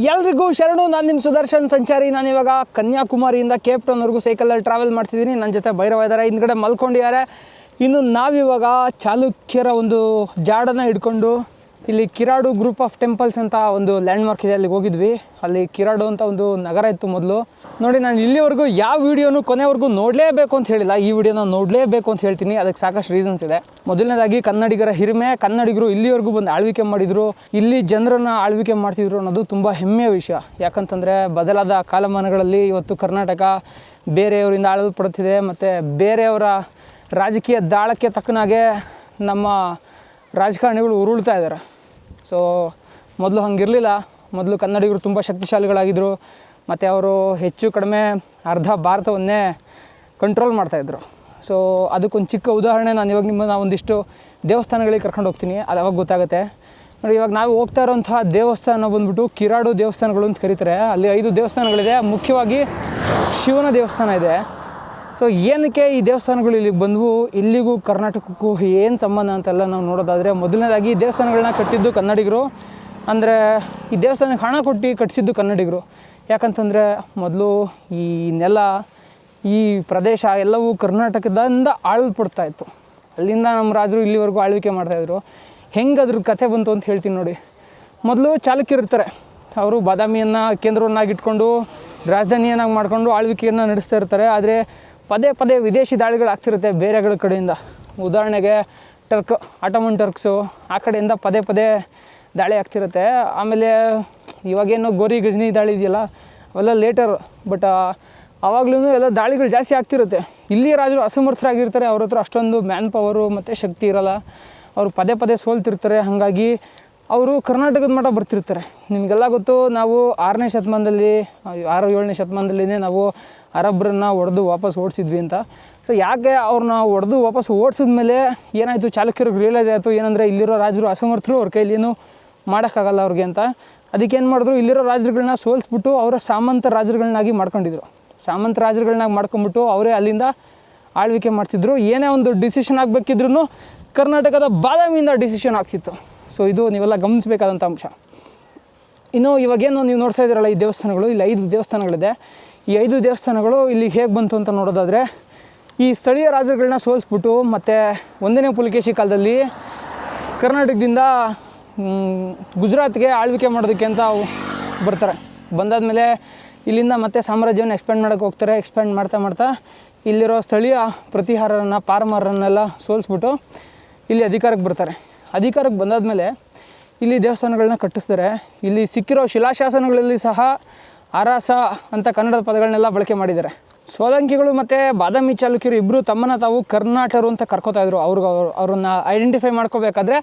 ಎಲ್ರಿಗೂ ಶರಣು. ನಾನು ನಿಮ್ಮ ಸುದರ್ಶನ್ ಸಂಚಾರಿ. ನಾನಿವಾಗ ಕನ್ಯಾಕುಮಾರಿಯಿಂದ ಕೇಪ್ ಟೌನ್ವರೆಗೂ ಸೈಕಲಲ್ಲಿ ಟ್ರಾವೆಲ್ ಮಾಡ್ತಿದ್ದೀನಿ. ನನ್ನ ಜೊತೆ ಭೈರವ ಇದ್ದಾರೆ, ಹಿಂದ್ಗಡೆ ಮಲ್ಕೊಂಡಿದ್ದಾರೆ. ಇನ್ನು ನಾವಿವಾಗ ಚಾಲುಕ್ಯರ ಒಂದು ಜಾಡನ್ನು ಹಿಡ್ಕೊಂಡು ಇಲ್ಲಿ ಕಿರಾಡು ಗ್ರೂಪ್ ಆಫ್ ಟೆಂಪಲ್ಸ್ ಅಂತ ಒಂದು ಲ್ಯಾಂಡ್ಮಾರ್ಕ್ ಇದೆ, ಅಲ್ಲಿಗೆ ಹೋಗಿದ್ವಿ. ಅಲ್ಲಿ ಕಿರಾಡು ಅಂತ ಒಂದು ನಗರ ಇತ್ತು ಮೊದಲು. ನೋಡಿ, ನಾನು ಇಲ್ಲಿವರೆಗೂ ಯಾವ ವೀಡಿಯೋನು ಕೊನೆವರೆಗೂ ನೋಡಲೇಬೇಕು ಅಂತ ಹೇಳಿಲ್ಲ. ಈ ವಿಡಿಯೋನ ನೋಡಲೇಬೇಕು ಅಂತ ಹೇಳ್ತೀನಿ. ಅದಕ್ಕೆ ಸಾಕಷ್ಟು ರೀಸನ್ಸ್ ಇದೆ. ಮೊದಲನೇದಾಗಿ ಕನ್ನಡಿಗರ ಹಿರಿಮೆ. ಕನ್ನಡಿಗರು ಇಲ್ಲಿವರೆಗೂ ಬಂದು ಆಳ್ವಿಕೆ ಮಾಡಿದರು, ಇಲ್ಲಿ ಜನರನ್ನು ಆಳ್ವಿಕೆ ಮಾಡ್ತಿದ್ರು ಅನ್ನೋದು ತುಂಬ ಹೆಮ್ಮೆಯ ವಿಷಯ. ಯಾಕಂತಂದರೆ ಬದಲಾದ ಕಾಲಮಾನಗಳಲ್ಲಿ ಇವತ್ತು ಕರ್ನಾಟಕ ಬೇರೆಯವರಿಂದ ಆಳಲ್ಪಡುತ್ತಿದೆ. ಮತ್ತು ಬೇರೆಯವರ ರಾಜಕೀಯ ದಾಳಕ್ಕೆ ತಕ್ಕನಾಗೆ ನಮ್ಮ ರಾಜಕಾರಣಿಗಳು ಉರುಳ್ತಾ ಇದ್ದಾರೆ. ಸೊ ಮೊದಲು ಹಂಗಿರಲಿಲ್ಲ. ಮೊದಲು ಕನ್ನಡಿಗರು ತುಂಬ ಶಕ್ತಿಶಾಲಿಗಳಾಗಿದ್ದರು. ಮತ್ತು ಅವರು ಹೆಚ್ಚು ಕಡಿಮೆ ಅರ್ಧ ಭಾರತವನ್ನೇ ಕಂಟ್ರೋಲ್ ಮಾಡ್ತಾಯಿದ್ರು. ಸೊ ಅದಕ್ಕೊಂದು ಚಿಕ್ಕ ಉದಾಹರಣೆ ನಾನು ಇವಾಗ ನಿಮ್ಮನ್ನು ಒಂದಿಷ್ಟು ದೇವಸ್ಥಾನಗಳಿಗೆ ಕರ್ಕೊಂಡು ಹೋಗ್ತೀನಿ, ಅದು ಅವಾಗ ಗೊತ್ತಾಗುತ್ತೆ. ನೋಡಿ, ಇವಾಗ ನಾವು ಹೋಗ್ತಾ ಇರೋಂತಹ ದೇವಸ್ಥಾನ ಬಂದ್ಬಿಟ್ಟು ಕಿರಾಡು ದೇವಸ್ಥಾನಗಳು ಅಂತ ಕರೀತಾರೆ. ಅಲ್ಲಿ 5 ದೇವಸ್ಥಾನಗಳಿದೆ. ಮುಖ್ಯವಾಗಿ ಶಿವನ ದೇವಸ್ಥಾನ ಇದೆ. ಸೊ ಏನಕ್ಕೆ ಈ ದೇವಸ್ಥಾನಗಳು ಇಲ್ಲಿಗೆ ಬಂದವು, ಇಲ್ಲಿಗೂ ಕರ್ನಾಟಕಕ್ಕೂ ಏನು ಸಂಬಂಧ ಅಂತೆಲ್ಲ ನಾವು ನೋಡೋದಾದರೆ, ಮೊದಲನೇದಾಗಿ ಈ ದೇವಸ್ಥಾನಗಳನ್ನ ಕಟ್ಟಿದ್ದು ಕನ್ನಡಿಗರು. ಅಂದರೆ ಈ ದೇವಸ್ಥಾನಕ್ಕೆ ಹಣ ಕೊಟ್ಟು ಕಟ್ಟಿಸಿದ್ದು ಕನ್ನಡಿಗರು. ಯಾಕಂತಂದರೆ ಮೊದಲು ಈ ನೆಲ, ಈ ಪ್ರದೇಶ ಎಲ್ಲವೂ ಕರ್ನಾಟಕದಿಂದ ಆಳಲ್ಪಡ್ತಾಯಿತ್ತು. ಅಲ್ಲಿಂದ ನಮ್ಮ ರಾಜರು ಇಲ್ಲಿವರೆಗೂ ಆಳ್ವಿಕೆ ಮಾಡ್ತಾಯಿದ್ರು. ಹೆಂಗೆ ಅದ್ರ ಕಥೆ ಬಂತು ಅಂತ ಹೇಳ್ತೀನಿ ನೋಡಿ. ಮೊದಲು ಚಾಲುಕ್ಯರಿರ್ತಾರೆ. ಅವರು ಬಾದಾಮಿಯನ್ನು ಕೇಂದ್ರವನ್ನಾಗಿಟ್ಕೊಂಡು ರಾಜಧಾನಿಯನ್ನಾಗಿ ಮಾಡಿಕೊಂಡು ಆಳ್ವಿಕೆಯನ್ನು ನಡೆಸ್ತಾ ಇರ್ತಾರೆ. ಆದರೆ ಪದೇ ಪದೇ ವಿದೇಶಿ ದಾಳಿಗಳಾಗ್ತಿರುತ್ತೆ ಬೇರೆಗಳ ಕಡೆಯಿಂದ. ಉದಾಹರಣೆಗೆ ಆಟೋಮನ್ ಟರ್ಕ್ಸು ಆ ಕಡೆಯಿಂದ ಪದೇ ಪದೇ ದಾಳಿ ಆಗ್ತಿರುತ್ತೆ. ಆಮೇಲೆ ಇವಾಗೇನು ಗೋರಿ ಗಜನಿ ದಾಳಿ ಇದೆಯಲ್ಲ, ಅವೆಲ್ಲ ಲೇಟರ್. ಬಟ್ ಆವಾಗ್ಲೂ ಎಲ್ಲ ದಾಳಿಗಳು ಜಾಸ್ತಿ ಆಗ್ತಿರುತ್ತೆ. ಇಲ್ಲಿ ರಾಜರು ಅಸಮರ್ಥರಾಗಿರ್ತಾರೆ. ಅವ್ರ ಹತ್ರ ಅಷ್ಟೊಂದು ಮ್ಯಾನ್ ಪವರು ಮತ್ತು ಶಕ್ತಿ ಇರೋಲ್ಲ. ಅವರು ಪದೇ ಪದೇ ಸೋಲ್ತಿರ್ತಾರೆ. ಹಾಗಾಗಿ ಅವರು ಕರ್ನಾಟಕದ ಮಟ್ಟ ಬರ್ತಿರ್ತಾರೆ. ನಿಮಗೆಲ್ಲ ಗೊತ್ತು, ನಾವು 6ನೇ ಶತಮಾನದಲ್ಲಿ 6-7ನೇ ಶತಮಾನದಲ್ಲಿನೇ ನಾವು ಅರಬ್ಬರನ್ನ ಹೊಡೆದು ವಾಪಸ್ ಓಡಿಸಿದ್ವಿ ಅಂತ. ಸೊ ಯಾಕೆ ಅವ್ರನ್ನ ಹೊಡೆದು ವಾಪಸ್ ಓಡಿಸಿದ್ಮೇಲೆ ಏನಾಯಿತು, ಚಾಲುಕ್ಯರಿಗೆ ರಿಯಲೈಸ್ ಆಯಿತು ಏನಂದರೆ ಇಲ್ಲಿರೋ ರಾಜರು ಅಸಮರ್ಥರು, ಅವ್ರ ಕೈಲೇನು ಮಾಡೋಕ್ಕಾಗಲ್ಲ ಅವ್ರಿಗೆ ಅಂತ. ಅದಕ್ಕೇನು ಮಾಡಿದ್ರು, ಇಲ್ಲಿರೋ ರಾಜರುಗಳನ್ನ ಸೋಲಿಸ್ಬಿಟ್ಟು ಅವರ ಸಾಮಂತ ರಾಜರುಗಳನ್ನಾಗಿ ಮಾಡ್ಕೊಂಡಿದ್ರು. ಸಾಮಂತ ರಾಜರುಗಳನ್ನಾಗಿ ಮಾಡ್ಕೊಂಬಿಟ್ಟು ಅವರೇ ಅಲ್ಲಿಂದ ಆಳ್ವಿಕೆ ಮಾಡ್ತಿದ್ರು. ಏನೇ ಒಂದು ಡಿಸಿಷನ್ ಆಗಬೇಕಿದ್ರೂ ಕರ್ನಾಟಕದ ಬಾದಾಮಿಯಿಂದ ಡಿಸಿಷನ್ ಆಗ್ತಿತ್ತು. ಸೊ ಇದು ನೀವೆಲ್ಲ ಗಮನಿಸಬೇಕಾದಂಥ ಅಂಶ. ಇನ್ನು ಇವಾಗೇನು ನೀವು ನೋಡ್ತಾ ಇದ್ದೀರಲ್ಲ ಈ ದೇವಸ್ಥಾನಗಳು, ಇಲ್ಲಿ 5 ದೇವಸ್ಥಾನಗಳಿದೆ. ಈ 5 ದೇವಸ್ಥಾನಗಳು ಇಲ್ಲಿ ಹೇಗೆ ಬಂತು ಅಂತ ನೋಡೋದಾದರೆ, ಈ ಸ್ಥಳೀಯ ರಾಜರುಗಳನ್ನ ಸೋಲಿಸ್ಬಿಟ್ಟು ಮತ್ತು 1ನೇ ಪುಲಿಕೇಶಿ ಕಾಲದಲ್ಲಿ ಕರ್ನಾಟಕದಿಂದ ಗುಜರಾತ್ಗೆ ಆಳ್ವಿಕೆ ಮಾಡೋದಕ್ಕೆ ಅಂತ ಬರ್ತಾರೆ. ಬಂದಾದಮೇಲೆ ಇಲ್ಲಿಂದ ಮತ್ತೆ ಸಾಮ್ರಾಜ್ಯವನ್ನು ಎಕ್ಸ್ಪ್ಯಾಂಡ್ ಮಾಡೋಕ್ಕೆ ಹೋಗ್ತಾರೆ. ಎಕ್ಸ್ಪ್ಯಾಂಡ್ ಮಾಡ್ತಾ ಮಾಡ್ತಾ ಇಲ್ಲಿರೋ ಸ್ಥಳೀಯ ಪ್ರತಿಹಾರರನ್ನು, ಪಾರಮಾರರನ್ನೆಲ್ಲ ಸೋಲಿಸ್ಬಿಟ್ಟು ಇಲ್ಲಿ ಅಧಿಕಾರಕ್ಕೆ ಬರ್ತಾರೆ. ಅಧಿಕಾರಕ್ಕೆ ಬಂದಾದಮೇಲೆ ಇಲ್ಲಿ ದೇವಸ್ಥಾನಗಳನ್ನ ಕಟ್ಟಿಸ್ತಾರೆ. ಇಲ್ಲಿ ಸಿಕ್ಕಿರೋ ಶಿಲಾಶಾಸನಗಳಲ್ಲಿ ಸಹ ಅರಸ ಅಂತ ಕನ್ನಡದ ಪದಗಳನ್ನೆಲ್ಲ ಬಳಕೆ ಮಾಡಿದ್ದಾರೆ. ಸೋಲಂಕಿಗಳು ಮತ್ತು ಬಾದಾಮಿ ಚಾಲುಕ್ಯರು ಇಬ್ಬರು ತಮ್ಮನ್ನು ತಾವು ಕರ್ನಾಟರು ಅಂತ ಕರ್ಕೋತಾಯಿದ್ರು. ಅವ್ರನ್ನ ಐಡೆಂಟಿಫೈ ಮಾಡ್ಕೋಬೇಕಾದ್ರೆ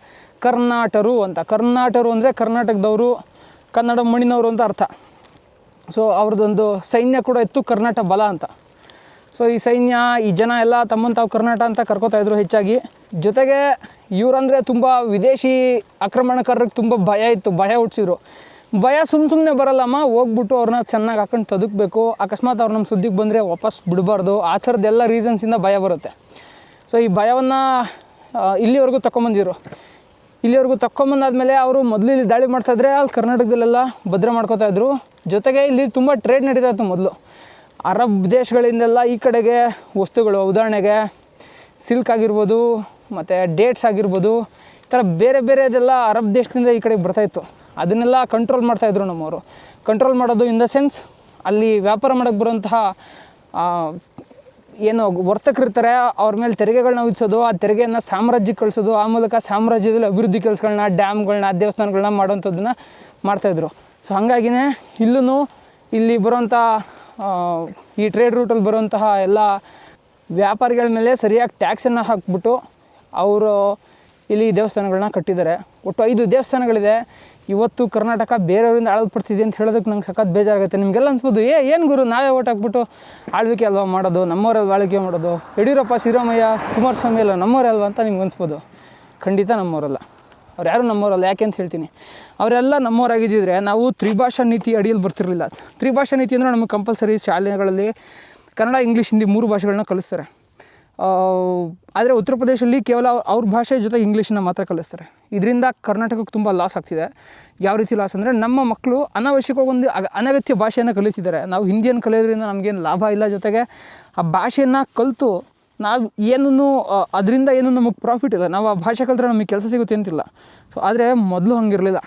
ಕರ್ನಾಟರು ಅಂತ. ಕರ್ನಾಟರು ಅಂದರೆ ಕರ್ನಾಟಕದವರು, ಕನ್ನಡ ಮಣ್ಣಿನವರು ಅಂತ ಅರ್ಥ. ಸೊ ಅವ್ರದ್ದೊಂದು ಸೈನ್ಯ ಕೂಡ ಇತ್ತು, ಕರ್ನಾಟಕ ಬಲ ಅಂತ. ಸೊ ಈ ಸೈನ್ಯ, ಈ ಜನ ಎಲ್ಲ ತಮ್ಮನ್ನು ತಾವು ಕರ್ನಾಟ ಅಂತ ಕರ್ಕೋತಾಯಿದ್ರು ಹೆಚ್ಚಾಗಿ. ಜೊತೆಗೆ ಇವರಂದರೆ ತುಂಬ ವಿದೇಶಿ ಆಕ್ರಮಣಕಾರರಿಗೆ ತುಂಬ ಭಯ ಇತ್ತು, ಭಯ ಹುಟ್ಟಿಸಿದ್ರು. ಭಯ ಸುಮ್ಮನೆ ಬರಲ್ಲಮ್ಮ, ಹೋಗ್ಬಿಟ್ಟು ಅವ್ರನ್ನ ಚೆನ್ನಾಗಿ ಹಾಕೊಂಡು ತದುಕಬೇಕು. ಅಕಸ್ಮಾತ್ ಅವ್ರು ನಮ್ಮ ಸುದ್ದಿಗೆ ಬಂದರೆ ವಾಪಸ್ ಬಿಡಬಾರ್ದು. ಆ ಥರದ್ದೆಲ್ಲ ರೀಸನ್ಸಿಂದ ಭಯ ಬರುತ್ತೆ. ಸೊ ಈ ಭಯವನ್ನು ಇಲ್ಲಿವರೆಗೂ ತಗೊಂಬಂದಿದ್ರು. ಇಲ್ಲಿವರೆಗೂ ತಗೊಂಬಂದಾದ್ಮೇಲೆ ಅವರು ಮೊದಲು ಇಲ್ಲಿ ದಾಳಿ ಮಾಡ್ತಾಯಿದ್ರೆ ಅಲ್ಲಿ ಕರ್ನಾಟಕದಲ್ಲೆಲ್ಲ ಭದ್ರ ಮಾಡ್ಕೋತಾಯಿದ್ರು. ಜೊತೆಗೆ ಇಲ್ಲಿ ತುಂಬ ಟ್ರೇಡ್ ನಡೀತಾ ಇತ್ತು ಮೊದಲು. ಅರಬ್ ದೇಶಗಳಿಂದೆಲ್ಲ ಈ ಕಡೆಗೆ ವಸ್ತುಗಳು, ಉದಾಹರಣೆಗೆ ಸಿಲ್ಕ್ ಆಗಿರ್ಬೋದು, ಮತ್ತು ಡೇಟ್ಸ್ ಆಗಿರ್ಬೋದು, ಈ ಥರ ಬೇರೆ ಬೇರೆದೆಲ್ಲ ಅರಬ್ ದೇಶದಿಂದ ಈ ಕಡೆಗೆ ಬರ್ತಾಯಿತ್ತು. ಅದನ್ನೆಲ್ಲ ಕಂಟ್ರೋಲ್ ಮಾಡ್ತಾಯಿದ್ರು ನಮ್ಮವರು. ಕಂಟ್ರೋಲ್ ಮಾಡೋದು ಇನ್ ದ ಸೆನ್ಸ್, ಅಲ್ಲಿ ವ್ಯಾಪಾರ ಮಾಡೋಕ್ಕೆ ಬರುವಂತಹ ಏನು ವರ್ತಕರಿರ್ತಾರೆ ಅವ್ರ ಮೇಲೆ ತೆರಿಗೆಗಳನ್ನ ವಿಧಿಸೋದು, ಆ ತೆರಿಗೆಯನ್ನು ಸಾಮ್ರಾಜ್ಯಕ್ಕೆ ಕಳಿಸೋದು, ಆ ಮೂಲಕ ಸಾಮ್ರಾಜ್ಯದಲ್ಲಿ ಅಭಿವೃದ್ಧಿ ಕೆಲಸಗಳನ್ನ, ಡ್ಯಾಮ್ಗಳನ್ನ, ದೇವಸ್ಥಾನಗಳನ್ನ ಮಾಡೋವಂಥದ್ದನ್ನು ಮಾಡ್ತಾಯಿದ್ರು. ಸೊ ಹಾಗಾಗಿನೇ ಇಲ್ಲೂ ಇಲ್ಲಿ ಬರುವಂಥ ಈ ಟ್ರೇಡ್ ರೂಟಲ್ಲಿ ಬರುವಂತಹ ಎಲ್ಲ ವ್ಯಾಪಾರಿಗಳ ಮೇಲೆ ಸರಿಯಾಗಿ ಟ್ಯಾಕ್ಸನ್ನು ಹಾಕ್ಬಿಟ್ಟು ಅವರು ಇಲ್ಲಿ ದೇವಸ್ಥಾನಗಳನ್ನ ಕಟ್ಟಿದ್ದಾರೆ. ಒಟ್ಟು 5 ದೇವಸ್ಥಾನಗಳಿದೆ. ಇವತ್ತು ಕರ್ನಾಟಕ ಬೇರೆಯವರಿಂದ ಆಳಲ್ಪಡ್ತಿದೆ ಅಂತ ಹೇಳೋದಕ್ಕೆ ನಂಗೆ ಸಖತ್ ಬೇಜಾರಾಗುತ್ತೆ. ನಿಮಗೆಲ್ಲ ಅನ್ಸ್ಬೋದು, ಏನು ಗುರು, ನಾವೇ ಓಟ್ ಹಾಕ್ಬಿಟ್ಟು ಆಳ್ವಿಕೆ ಅಲ್ವಾ ಮಾಡೋದು, ನಮ್ಮವರಲ್ಲಿ ಆಳ್ವಿಕೆ ಮಾಡೋದು, ಯಡಿಯೂರಪ್ಪ, ಸಿದ್ದರಾಮಯ್ಯ, ಕುಮಾರಸ್ವಾಮಿ ಎಲ್ಲ ನಮ್ಮವರೇ ಅಲ್ವಾ ಅಂತ ನಿಮ್ಗೆ ಅನ್ಸ್ಬೋದು. ಖಂಡಿತ ನಮ್ಮವರಲ್ಲ. ಅವ್ರು ಯಾರು ನಮ್ಮವರಲ್ಲ. ಯಾಕೆ ಅಂತ ಹೇಳ್ತೀನಿ. ಅವರೆಲ್ಲ ನಮ್ಮವರಾಗಿದ್ದಿದ್ರೆ ನಾವು ತ್ರಿಭಾಷಾ ನೀತಿ ಅಡಿಯಲ್ಲಿ ಬರ್ತಿರಲಿಲ್ಲ. ತ್ರಿಭಾಷಾ ನೀತಿ ಅಂದರೆ ನಮಗೆ ಕಂಪಲ್ಸರಿ ಶಾಲೆಗಳಲ್ಲಿ ಕನ್ನಡ, ಇಂಗ್ಲೀಷ್, ಹಿಂದಿ 3 ಭಾಷೆಗಳನ್ನ ಕಲಿಸ್ತಾರೆ. ಆದರೆ ಉತ್ತರ ಪ್ರದೇಶದಲ್ಲಿ ಕೇವಲ ಅವ್ರ ಭಾಷೆ ಜೊತೆ ಇಂಗ್ಲೀಷನ್ನ ಮಾತ್ರ ಕಲಿಸ್ತಾರೆ. ಇದರಿಂದ ಕರ್ನಾಟಕಕ್ಕೆ ತುಂಬ ಲಾಸ್ ಆಗ್ತಿದೆ. ಯಾವ ರೀತಿ ಲಾಸ್ ಅಂದರೆ ನಮ್ಮ ಮಕ್ಕಳು ಅನಾವಶ್ಯಕವಾಗಿ ಒಂದು ಅನಗತ್ಯ ಭಾಷೆಯನ್ನು ಕಲಿತಿದ್ದಾರೆ. ನಾವು ಹಿಂದಿಯನ್ನು ಕಲಿಯೋದ್ರಿಂದ ನಮಗೇನು ಲಾಭ ಇಲ್ಲ, ಜೊತೆಗೆ ಆ ಭಾಷೆಯನ್ನು ಕಲಿತು ನಾವು ಏನೂ ಅದರಿಂದ ಏನೂ ನಮಗೆ ಪ್ರಾಫಿಟ್ ಇಲ್ಲ. ನಾವು ಆ ಭಾಷೆ ಕಲಿತ್ರೆ ನಮಗೆ ಕೆಲಸ ಸಿಗುತ್ತೆ ಅಂತಿಲ್ಲ. ಸೊ ಆದರೆ ಮೊದಲು ಹಂಗಿರಲಿಲ್ಲ.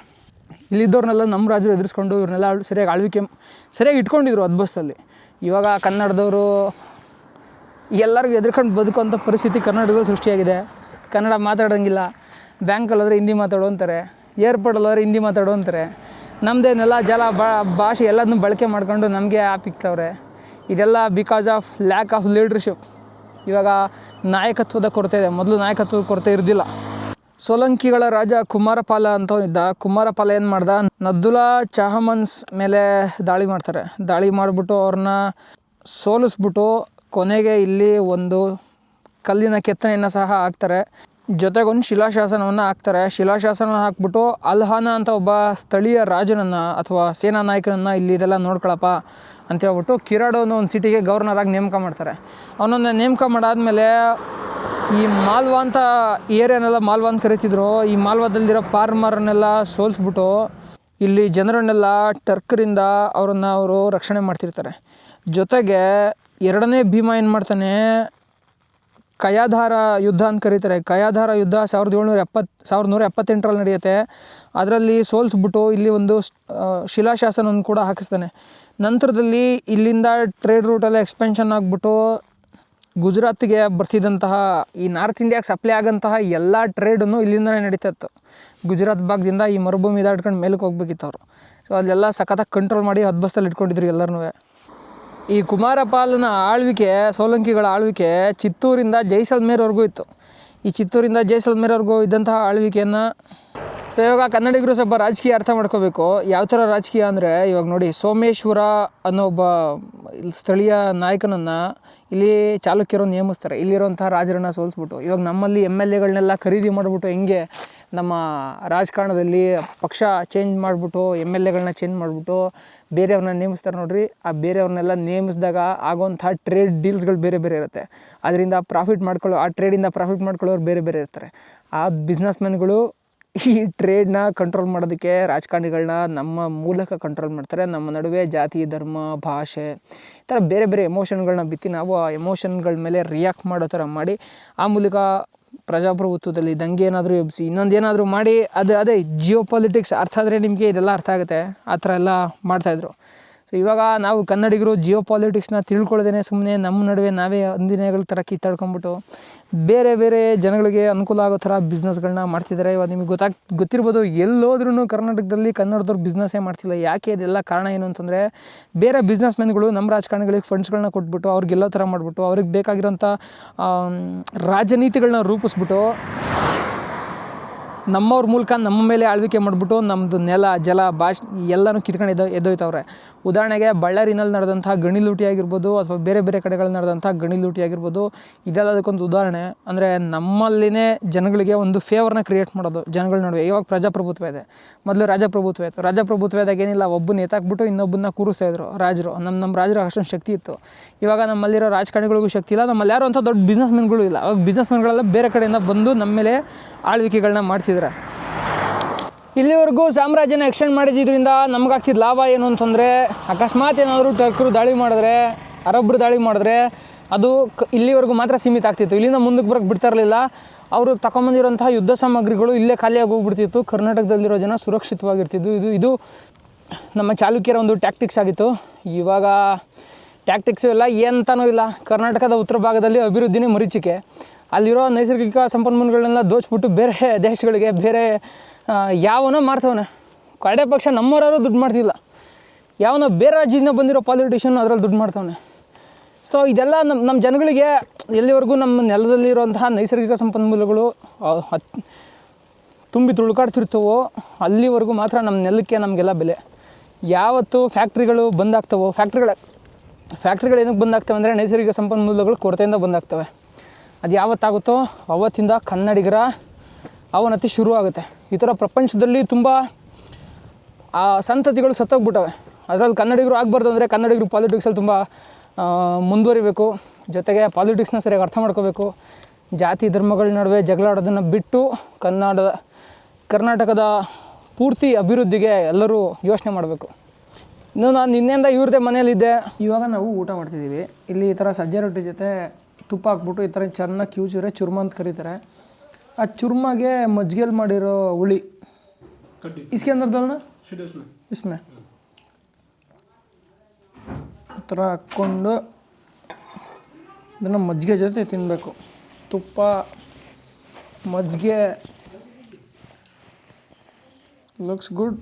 ಇಲ್ಲಿದ್ದವ್ರನ್ನೆಲ್ಲ ನಮ್ಮ ರಾಜರು ಎದುರಿಸ್ಕೊಂಡು ಇವ್ರನ್ನೆಲ್ಲ ಸರಿಯಾಗಿ ಇಟ್ಕೊಂಡಿದ್ರು ಅದ್ಬಸ್ತಲ್ಲಿ. ಇವಾಗ ಕನ್ನಡದವರು ಎಲ್ಲರಿಗೂ ಎದುರ್ಕೊಂಡು ಬದುಕುವಂಥ ಪರಿಸ್ಥಿತಿ ಕರ್ನಾಟಕದಲ್ಲಿ ಸೃಷ್ಟಿಯಾಗಿದೆ. ಕನ್ನಡ ಮಾತಾಡೋಂಗಿಲ್ಲ. ಬ್ಯಾಂಕಲ್ಲೋದ್ರೆ ಹಿಂದಿ ಮಾತಾಡೋ ಅಂತಾರೆ, ಏರ್ಪೋರ್ಟಲ್ಲೋದ್ರೆ ಹಿಂದಿ ಮಾತಾಡೋ ಅಂತಾರೆ. ನಮ್ಮದೇನೆಲ್ಲ ಭಾಷೆ ಎಲ್ಲದನ್ನೂ ಬಳಕೆ ಮಾಡ್ಕೊಂಡು ನಮಗೆ ಆ್ಯಪ್ ಇಕ್ತವ್ರೆ. ಇದೆಲ್ಲ because of lack of leadership. ಇವಾಗ ನಾಯಕತ್ವದ ಕೊರತೆ ಇದೆ. ಮೊದಲು ನಾಯಕತ್ವದ ಕೊರತೆ ಇರ್ದಿಲ್ಲ. ಸೋಲಂಕಿಗಳ ರಾಜ ಕುಮಾರಪಾಲ ಅಂತವನಿದ್ದ. ಕುಮಾರಪಾಲ ಏನು ಮಾಡ್ದ, ನದ್ದುಲಾ ಚಹಮನ್ಸ್ ಮೇಲೆ ದಾಳಿ ಮಾಡ್ತಾರೆ. ದಾಳಿ ಮಾಡಿಬಿಟ್ಟು ಅವ್ರನ್ನ ಸೋಲಿಸ್ಬಿಟ್ಟು ಕೊನೆಗೆ ಇಲ್ಲಿ ಒಂದು ಕಲ್ಲಿನ ಕೆತ್ತನೆಯನ್ನು ಸಹ ಹಾಕ್ತಾರೆ. ಜೊತೆಗೊಂದು ಶಿಲಾಶಾಸನವನ್ನು ಹಾಕ್ತಾರೆ. ಶಿಲಾಶಾಸನ ಹಾಕ್ಬಿಟ್ಟು ಅಲ್ಹಾನ ಅಂತ ಒಬ್ಬ ಸ್ಥಳೀಯ ರಾಜನನ್ನು ಅಥವಾ ಸೇನಾ ನಾಯಕನನ್ನು ಇಲ್ಲಿ ಇದೆಲ್ಲ ನೋಡ್ಕೊಳಪ್ಪ ಅಂತ ಹೇಳ್ಬಿಟ್ಟು ಕಿರಾಡೋನ ಒಂದು ಸಿಟಿಗೆ ಗವರ್ನರಾಗಿ ನೇಮಕ ಮಾಡ್ತಾರೆ. ಅವನನ್ನು ನೇಮಕ ಮಾಡಾದಮೇಲೆ ಈ ಮಾಲ್ವಾ ಅಂತ ಏರಿಯಾನೆಲ್ಲ ಮಾಲ್ವಾ ಅಂತ ಕರೀತಿದ್ರು. ಈ ಮಾಲ್ವಾದಲ್ಲಿರೋ ಫಾರ್ಮರ್ನೆಲ್ಲ ಸೋಲಿಸ್ಬಿಟ್ಟು ಇಲ್ಲಿ ಜನರನ್ನೆಲ್ಲ ಟರ್ಕರಿಂದ ಅವರು ರಕ್ಷಣೆ ಮಾಡ್ತಿರ್ತಾರೆ. ಜೊತೆಗೆ ಎರಡನೇ ಭೀಮ ಏನು ಮಾಡ್ತಾನೆ, ಕಯಾಧಾರ ಯುದ್ಧ ಅಂತ ಕರೀತಾರೆ. ಕಯಾಧಾರ ಯುದ್ಧ 1178ರಲ್ಲಿ ನಡೆಯುತ್ತೆ. ಅದರಲ್ಲಿ ಸೋಲಿಸ್ಬಿಟ್ಟು ಇಲ್ಲಿ ಒಂದು ಶಿಲಾಶಾಸನವನ್ನು ಕೂಡ ಹಾಕಿಸ್ತಾನೆ. ನಂತರದಲ್ಲಿ ಇಲ್ಲಿಂದ ಟ್ರೇಡ್ ರೂಟೆಲ್ಲ ಎಕ್ಸ್ಪೆನ್ಷನ್ ಆಗಿಬಿಟ್ಟು ಗುಜರಾತ್ಗೆ ಬರ್ತಿದ್ದಂತಹ ಈ ನಾರ್ತ್ ಇಂಡಿಯಾಗೆ ಸಪ್ಲೈ ಆಗೋಂತಹ ಎಲ್ಲ ಟ್ರೇಡನ್ನು ಇಲ್ಲಿಂದನೇ ನಡೀತಾ ಇತ್ತು. ಗುಜರಾತ್ ಭಾಗದಿಂದ ಈ ಮರುಭೂಮಿ ದಾಟ್ಕೊಂಡು ಮೇಲಕ್ಕೆ ಹೋಗ್ಬೇಕಿತ್ತು ಅವರು. ಸೊ ಅಲ್ಲೆಲ್ಲ ಸಖತ್ತಾಗಿ ಕಂಟ್ರೋಲ್ ಮಾಡಿ ಹದ್ಬಸ್ತಲ್ಲಿ ಇಟ್ಕೊಂಡಿದ್ರು ಎಲ್ಲರನ್ನೂ. ಈ ಕುಮಾರಪಾಲನ ಆಳ್ವಿಕೆ, ಸೋಲಂಕಿಗಳ ಆಳ್ವಿಕೆ ಚಿತ್ತೂರಿಂದ ಜೈಸಲ್ಮೇರ್ವರೆಗೂ ಇತ್ತು. ಈ ಚಿತ್ತೂರಿಂದ ಜೈಸಲ್ಮೇರ್ವರೆಗೂ ಇದ್ದಂತಹ ಆಳ್ವಿಕೆಯನ್ನು ಇವಾಗ ಕನ್ನಡಿಗರು ಸ್ವಲ್ಪ ರಾಜಕೀಯ ಅರ್ಥ ಮಾಡ್ಕೋಬೇಕು. ಯಾವ ಥರ ರಾಜಕೀಯ ಅಂದರೆ, ಇವಾಗ ನೋಡಿ, ಸೋಮೇಶ್ವರ ಅನ್ನೋ ಒಬ್ಬ ಸ್ಥಳೀಯ ನಾಯಕನನ್ನು ಇಲ್ಲಿ ಚಾಲುಕ್ಯರು ನೇಮಿಸ್ತಾರೆ. ಇಲ್ಲಿರುವಂಥ ರಾಜರನ್ನು ಸೋಲಿಸ್ಬಿಟ್ಟು ಇವಾಗ ನಮ್ಮಲ್ಲಿ MLAಗಳನ್ನೆಲ್ಲ ಖರೀದಿ ಮಾಡಿಬಿಟ್ಟು ಹೆಂಗೆ ನಮ್ಮ ರಾಜಕಾರಣದಲ್ಲಿ ಪಕ್ಷ ಚೇಂಜ್ ಮಾಡಿಬಿಟ್ಟು MLAಗಳನ್ನ ಚೇಂಜ್ ಮಾಡಿಬಿಟ್ಟು ಬೇರೆಯವ್ರನ್ನ ನೇಮಿಸ್ತಾರೆ ನೋಡ್ರಿ. ಆ ಬೇರೆಯವ್ರನ್ನೆಲ್ಲ ನೇಮಿಸಿದಾಗ ಆಗೋವಂಥ ಟ್ರೇಡ್ ಡೀಲ್ಸ್ಗಳು ಬೇರೆ ಬೇರೆ ಇರುತ್ತೆ. ಅದರಿಂದ ಆ ಟ್ರೇಡಿಂದ ಪ್ರಾಫಿಟ್ ಮಾಡ್ಕೊಳ್ಳೋರು ಬೇರೆ ಬೇರೆ ಇರ್ತಾರೆ. ಆ ಬಿಸ್ನೆಸ್ಮೆನ್ಗಳು ಈ ಟ್ರೇಡ್ನ ಕಂಟ್ರೋಲ್ ಮಾಡೋದಕ್ಕೆ ರಾಜಕಾರಣಿಗಳನ್ನ ನಮ್ಮ ಮೂಲಕ ಕಂಟ್ರೋಲ್ ಮಾಡ್ತಾರೆ. ನಮ್ಮ ನಡುವೆ ಜಾತಿ, ಧರ್ಮ, ಭಾಷೆ ಈ ಥರ ಬೇರೆ ಬೇರೆ ಎಮೋಷನ್ಗಳನ್ನ ಬಿತ್ತಿ ನಾವು ಆ ಎಮೋಷನ್ಗಳ ಮೇಲೆ ರಿಯಾಕ್ಟ್ ಮಾಡೋ ಥರ ಮಾಡಿ ಆ ಮೂಲಕ ಪ್ರಜಾಪ್ರಭುತ್ವದಲ್ಲಿ ದಂಗೆ ಏನಾದರೂ ಎಬ್ಬಿಸಿ ಇನ್ನೊಂದೇನಾದರೂ ಮಾಡಿ ಅದೇ ಜಿಯೋ ಪಾಲಿಟಿಕ್ಸ್ ಅರ್ಥ ಆದರೆ ನಿಮಗೆ ಇದೆಲ್ಲ ಅರ್ಥ ಆಗುತ್ತೆ. ಆ ಥರ ಎಲ್ಲ ಮಾಡ್ತಾಯಿದ್ರು. ಸೊ ಇವಾಗ ನಾವು ಕನ್ನಡಿಗರು ಜಿಯೋ ಪಾಲಿಟಿಕ್ಸ್ನ ತಿಳ್ಕೊಳ್ಳೋದೇ ಸುಮ್ಮನೆ ನಮ್ಮ ನಡುವೆ ನಾವೇ ಅಂದಿನಗಳ ಥರ ಕಿತ್ತಾಡ್ಕೊಂಬಿಟ್ಟು ಬೇರೆ ಬೇರೆ ಜನಗಳಿಗೆ ಅನುಕೂಲ ಆಗೋ ಥರ ಬಿಸ್ನೆಸ್ಗಳನ್ನ ಮಾಡ್ತಿದ್ದಾರೆ. ಇವಾಗ ನಿಮಗೆ ಗೊತ್ತಿರ್ಬೋದು, ಎಲ್ಲೋದ್ರೂ ಕರ್ನಾಟಕದಲ್ಲಿ ಕನ್ನಡದವ್ರು ಬಿಸ್ನೆಸ್ಸೇ ಮಾಡ್ತಿಲ್ಲ. ಯಾಕೆ ಇದೆಲ್ಲ ಕಾರಣ ಏನು ಅಂತಂದರೆ, ಬೇರೆ ಬಿಸ್ನೆಸ್ಮೆನ್ಗಳು ನಮ್ಮ ರಾಜಕಾರಣಿಗಳಿಗೆ ಫಂಡ್ಸ್ಗಳನ್ನ ಕೊಟ್ಬಿಟ್ಟು ಅವ್ರಿಗೆಲ್ಲೋ ಥರ ಮಾಡಿಬಿಟ್ಟು ಅವ್ರಿಗೆ ಬೇಕಾಗಿರೋಂಥ ರಾಜನೀತಿಗಳನ್ನ ರೂಪಿಸ್ಬಿಟ್ಟು ನಮ್ಮವ್ರ ಮೂಲಕ ನಮ್ಮ ಮೇಲೆ ಆಳ್ವಿಕೆ ಮಾಡಿಬಿಟ್ಟು ನಮ್ಮದು ನೆಲ, ಜಲ, ಭಾಷೆ ಎಲ್ಲನೂ ಕಿತ್ಕೊಂಡು ಎದ್ದೋಯ್ತವ್ರೆ. ಉದಾಹರಣೆಗೆ ಬಳ್ಳಾರಿನಲ್ಲಿ ನಡೆದಂಥ ಗಣಿ ಲೂಟಿ ಆಗಿರ್ಬೋದು ಅಥವಾ ಬೇರೆ ಬೇರೆ ಕಡೆಗಳಲ್ಲಿ ನಡೆದಂಥ ಗಣಿ ಲೂಟಿ ಆಗಿರ್ಬೋದು, ಇದೆಲ್ಲ ಅದಕ್ಕೊಂದು ಉದಾಹರಣೆ. ಅಂದರೆ ನಮ್ಮಲ್ಲಿನೇ ಜನಗಳಿಗೆ ಒಂದು ಫೇವರ್ನ ಕ್ರಿಯೇಟ್ ಮಾಡೋದು ಜನಗಳ ನಡುವೆ. ಇವಾಗ ಪ್ರಜಾಪ್ರಭುತ್ವ ಇದೆ, ಮೊದಲು ರಾಜಪ್ರಭುತ್ವ ಇತ್ತು. ರಾಜಪ್ರಭುತ್ವದಾಗ ಏನಿಲ್ಲ, ಒಬ್ಬನ ಎತ್ತಾಕ್ಬಿಟ್ಟು ಇನ್ನೊಬ್ಬನ ಕೂರಿಸ್ತಾಯಿದ್ರು ರಾಜರು. ನಮ್ಮ ರಾಜರು ಅಷ್ಟೊಂದು ಶಕ್ತಿ ಇತ್ತು. ಇವಾಗ ನಮ್ಮಲ್ಲಿರೋ ರಾಜಕಾರಣಿಗಳಿಗೂ ಶಕ್ತಿ ಇಲ್ಲ, ನಮ್ಮಲ್ಲಿ ಯಾರು ಅಂಥ ದೊಡ್ಡ ಬಿಸ್ನೆಸ್ಮೆನ್ಗಳು ಇಲ್ಲ. ಅವಾಗ ಬಿಸ್ನೆಸ್ಮೆನ್ಗಳೆಲ್ಲ ಬೇರೆ ಕಡೆಯಿಂದ ಬಂದು ನಮ್ಮ ಮೇಲೆ ಆಳ್ವಿಕೆಗಳನ್ನ ಮಾಡ್ತಿದ್ರು. ಇಲ್ಲಿವರೆಗೂ ಸಾಮ್ರಾಜ್ಯನ ಎಕ್ಸ್ಟೆಂಡ್ ಮಾಡಿದ್ರಿಂದ ನಮಗಾಗ್ತಿದ್ದ ಲಾಭ ಏನು ಅಂತಂದರೆ, ಅಕಸ್ಮಾತ್ ಏನಾದರೂ ಟರ್ಕರು ದಾಳಿ ಮಾಡಿದ್ರೆ, ಅರಬ್ಬರು ದಾಳಿ ಮಾಡಿದ್ರೆ ಅದು ಇಲ್ಲಿವರೆಗೂ ಮಾತ್ರ ಸೀಮಿತ ಆಗ್ತಿತ್ತು. ಇಲ್ಲಿಂದ ಮುಂದಕ್ಕೆ ಬರೋಕ್ಕೆ ಬಿಡ್ತಾ ಇರಲಿಲ್ಲ. ಅವರು ತಗೊಂಬಂದಿರೋಂತಹ ಯುದ್ಧ ಸಾಮಗ್ರಿಗಳು ಇಲ್ಲೇ ಖಾಲಿಯಾಗಿ ಹೋಗ್ಬಿಡ್ತಿತ್ತು. ಕರ್ನಾಟಕದಲ್ಲಿರೋ ಜನ ಸುರಕ್ಷಿತವಾಗಿರ್ತಿದ್ದು. ಇದು ನಮ್ಮ ಚಾಲುಕ್ಯರ ಒಂದು ಟ್ಯಾಕ್ಟಿಕ್ಸ್ ಆಗಿತ್ತು. ಇವಾಗ ಟ್ಯಾಕ್ಟಿಕ್ಸು ಇಲ್ಲ, ಏನಂತನೂ ಇಲ್ಲ. ಕರ್ನಾಟಕದ ಉತ್ತರ ಭಾಗದಲ್ಲಿ ಅಭಿವೃದ್ಧಿನೇ ಮರೀಚಿಕೆ. ಅಲ್ಲಿರೋ ನೈಸರ್ಗಿಕ ಸಂಪನ್ಮೂಲಗಳನ್ನೆಲ್ಲ ದೋಚ್ಬಿಟ್ಟು ಬೇರೆ ದೇಶಗಳಿಗೆ ಬೇರೆ ಯಾವನೋ ಮಾರ್ತವನೆ. ಕಡೆ ಪಕ್ಷ ನಮ್ಮವರಾರು ದುಡ್ಡು ಮಾಡ್ತಿಲ್ಲ, ಯಾವನೋ ಬೇರೆ ರಾಜ್ಯದಿಂದ ಬಂದಿರೋ ಪಾಲಿಟಿಷಿಯನ್ ಅದರಲ್ಲಿ ದುಡ್ಡು ಮಾಡ್ತವನೆ. ಸೊ ಇದೆಲ್ಲ ನಮ್ಮ ಜನಗಳಿಗೆ ಎಲ್ಲಿವರೆಗೂ ನಮ್ಮ ನೆಲದಲ್ಲಿರುವಂತಹ ನೈಸರ್ಗಿಕ ಸಂಪನ್ಮೂಲಗಳು ತುಂಬಿ ತುಳುಕಾಡ್ತಿರ್ತವೋ ಅಲ್ಲಿವರೆಗೂ ಮಾತ್ರ ನಮ್ಮ ನೆಲಕ್ಕೆ ನಮಗೆಲ್ಲ ಬೆಲೆ. ಯಾವತ್ತು ಫ್ಯಾಕ್ಟ್ರಿಗಳು ಬಂದಾಗ್ತವೋ, ಫ್ಯಾಕ್ಟ್ರಿಗಳು ಏನಕ್ಕೆ ಬಂದಾಗ್ತವೆ ಅಂದರೆ ನೈಸರ್ಗಿಕ ಸಂಪನ್ಮೂಲಗಳು ಕೊರತೆಯಿಂದ ಬಂದಾಗ್ತವೆ. ಅದು ಯಾವತ್ತಾಗುತ್ತೋ ಅವತ್ತಿಂದ ಕನ್ನಡಿಗರ ಅವನತಿ ಶುರು ಆಗುತ್ತೆ. ಈ ಥರ ಪ್ರಪಂಚದಲ್ಲಿ ತುಂಬ ಸಂತತಿಗಳು ಸತ್ತೋಗ್ಬಿಟ್ಟವೆ. ಅದರಲ್ಲಿ ಕನ್ನಡಿಗರು ಆಗಬಾರ್ದು ಅಂದರೆ ಕನ್ನಡಿಗರು ಪಾಲಿಟಿಕ್ಸಲ್ಲಿ ತುಂಬ ಮುಂದುವರಿಬೇಕು. ಜೊತೆಗೆ ಪಾಲಿಟಿಕ್ಸ್ನ ಸರಿಯಾಗಿ ಅರ್ಥ ಮಾಡ್ಕೋಬೇಕು. ಜಾತಿ ಧರ್ಮಗಳ ನಡುವೆ ಜಗಳ ಆಡೋದನ್ನು ಬಿಟ್ಟು ಕರ್ನಾಟಕದ ಪೂರ್ತಿ ಅಭಿವೃದ್ಧಿಗೆ ಎಲ್ಲರೂ ಯೋಚನೆ ಮಾಡಬೇಕು. ಇನ್ನು ನಾನು ನಿನ್ನೆಯಿಂದ ಇವ್ರದ್ದೇ ಮನೇಲಿದ್ದೆ. ಇವಾಗ ನಾವು ಊಟ ಮಾಡ್ತಿದ್ದೀವಿ. ಇಲ್ಲಿ ಈ ಥರ ಸಜ್ಜೆ ರೊಟ್ಟಿ ಜೊತೆ ತುಪ್ಪ ಹಾಕ್ಬಿಟ್ಟು ಈ ಥರ ಚೆನ್ನಾಗಿ ಕಿವುಚಿದ್ರೆ ಚುರ್ಮ ಅಂತ ಕರೀತಾರೆ. ಆ ಚುರ್ಮಗೆ ಮಜ್ಜಿಗೆಯಲ್ಲಿ ಮಾಡಿರೋ ಹುಳಿ ಇಸ್ಕೆ ಅಂದ್ರದಲ್ಲ ಇಸ್ಮೆ ಈ ಥರ ಹಾಕ್ಕೊಂಡು ಇದನ್ನು ಮಜ್ಜಿಗೆ ಜೊತೆ ತಿನ್ನಬೇಕು. ತುಪ್ಪ ಮಜ್ಜಿಗೆ लुक्स गुड।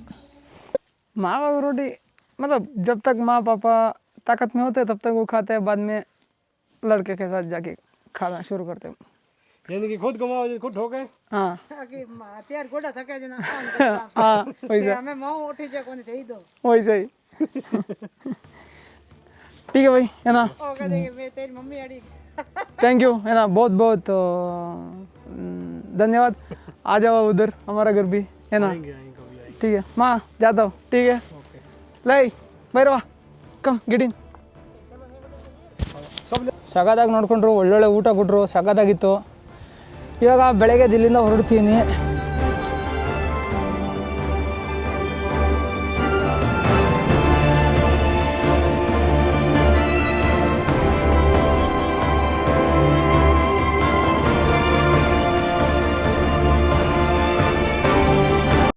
मावा रोटी मतलब जब तक माँ पापा ताकत में होते तब तक वो खाते हैं, बाद में लड़के के साथ जाके खाना शुरू करते हैं। यानी कि खुद कमाओ खुद ठोके। हाँ त्यार गोड़ा थके जना हाँ वैसे हमें माँ उठी जा कोनी दे दो वैसे ही ठीक है भाई है ना। ओ कहेंगे मैं तेरी मम्मी आड़ी थैंक यू है ना, बहुत बहुत धन्यवाद। आ जाओ उधर हमारा घर भी है ना। ठीक है माँ जाता हूँ। ठीक है ಲೈ ಬೈರವಾ ಕಮ್ ಗಿಡಿನ್. ಸಗದಾಗಿ ನೋಡ್ಕೊಂಡ್ರು, ಒಳ್ಳೊಳ್ಳೆ ಊಟ ಕೊಟ್ಟರು, ಸಗದಾಗಿತ್ತು. ಇವಾಗ ಬೆಳಗ್ಗೆ ಇಲ್ಲಿಂದ ಹೊರಡ್ತೀನಿ.